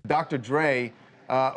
Dr. Dre,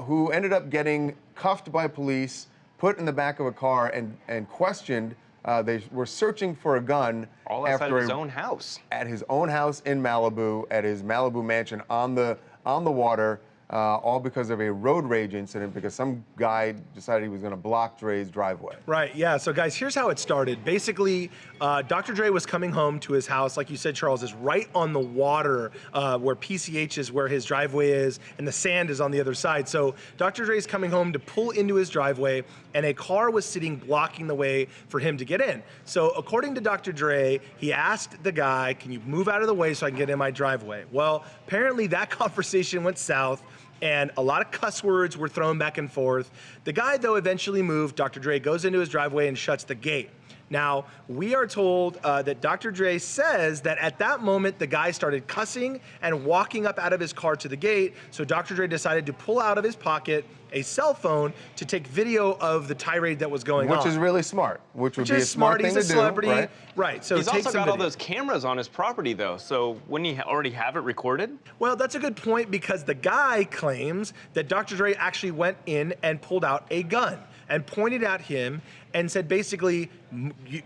who ended up getting cuffed by police, put in the back of a car and questioned. They were searching for a gun. All outside of his own house. At his own house in Malibu, at his Malibu mansion on the water, all because of a road rage incident because some guy decided he was going to block Dre's driveway. Right, yeah. So guys, here's how it started. Basically, Dr. Dre was coming home to his house, like you said, Charles, is right on the water where PCH is where his driveway is, and the sand is on the other side. So Dr. Dre is coming home to pull into his driveway, and a car was sitting blocking the way for him to get in. So according to Dr. Dre, he asked the guy, can you move out of the way so I can get in my driveway? Well, apparently that conversation went south, and a lot of cuss words were thrown back and forth. The guy, though, eventually moved. Dr. Dre goes into his driveway and shuts the gate. Now, we are told that Dr. Dre says that at that moment, the guy started cussing and walking up out of his car to the gate. So Dr. Dre decided to pull out of his pocket a cell phone to take video of the tirade that was going on. Which is really smart. Which would be a smart thing to do. He's a celebrity. Right. So he's also got all those cameras on his property, though. So wouldn't he already have it recorded? Well, that's a good point because the guy claims that Dr. Dre actually went in and pulled out a gun and pointed at him and said, basically,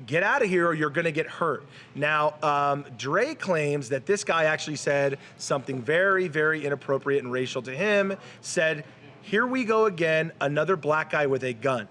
get out of here or you're gonna get hurt. Now, Dre claims that this guy actually said something very, very inappropriate and racial to him, said, here we go again, another black guy with a gun.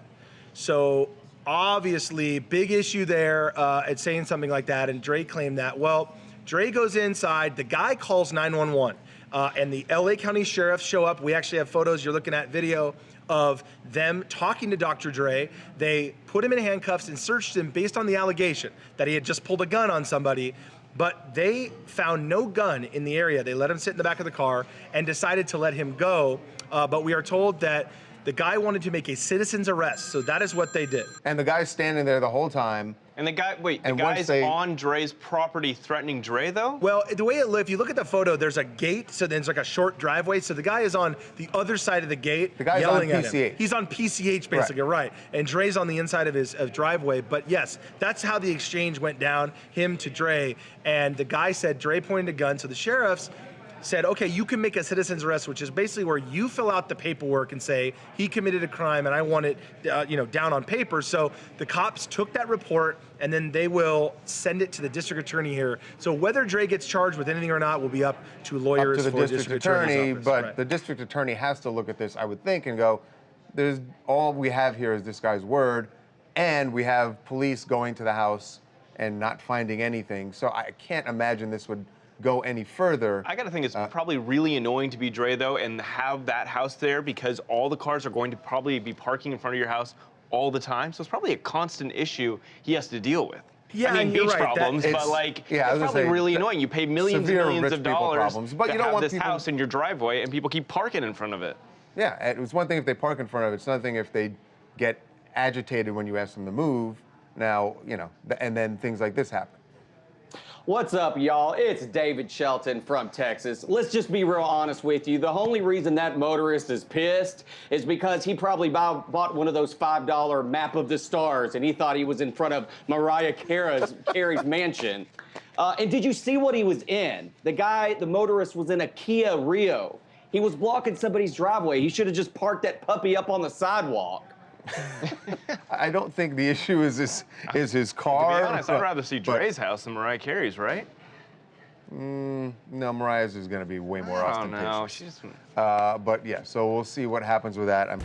So obviously, big issue there at saying something like that, and Dre claimed that. Well, Dre goes inside, the guy calls 911, and the LA County sheriffs show up. We actually have photos, you're looking at video of them talking to Dr. Dre. They put him in handcuffs and searched him based on the allegation that he had just pulled a gun on somebody, but they found no gun in the area. They let him sit in the back of the car and decided to let him go, but we are told that the guy wanted to make a citizen's arrest, so that is what they did. And the guy's standing there the whole time. And the guy, wait, the guy's on Dre's property threatening Dre, though? Well, the way if you look at the photo, there's a gate, so there's like a short driveway, so the guy is on the other side of the gate, the guy's yelling on at PCH. him. He's on PCH, basically, right. And Dre's on the inside of his driveway, but yes, that's how the exchange went down, him to Dre, and the guy said Dre pointed a gun, so the sheriffs said, okay, you can make a citizen's arrest, which is basically where you fill out the paperwork and say, he committed a crime and I want it down on paper. So the cops took that report and then they will send it to the district attorney here. So whether Dre gets charged with anything or not will be up to lawyers for the district attorney, but right. The district attorney has to look at this, I would think, and go, there's all we have here is this guy's word, and we have police going to the house and not finding anything. So I can't imagine this would go any further. I gotta think it's probably really annoying to be Dre, though, and have that house there because all the cars are going to probably be parking in front of your house all the time. So it's probably a constant issue he has to deal with. Yeah, I mean, beach right. problems, but like, it's probably really annoying. You pay millions and millions of dollars but to you don't have want this house in your driveway, and people keep parking in front of it. Yeah, it's one thing if they park in front of it. It's another thing if they get agitated when you ask them to move. Now, and then things like this happen. What's up, y'all? It's David Shelton from Texas. Let's just be real honest with you. The only reason that motorist is pissed is because he probably bought one of those $5 map of the stars and he thought he was in front of Mariah Carey's mansion. And did you see what he was in? The motorist was in a Kia Rio. He was blocking somebody's driveway. He should have just parked that puppy up on the sidewalk. I don't think the issue is his car. To be honest, I'd rather see Dre's house than Mariah Carey's, right? No, Mariah's is going to be way more ostentatious. No, she's. But yeah, so we'll see what happens with that.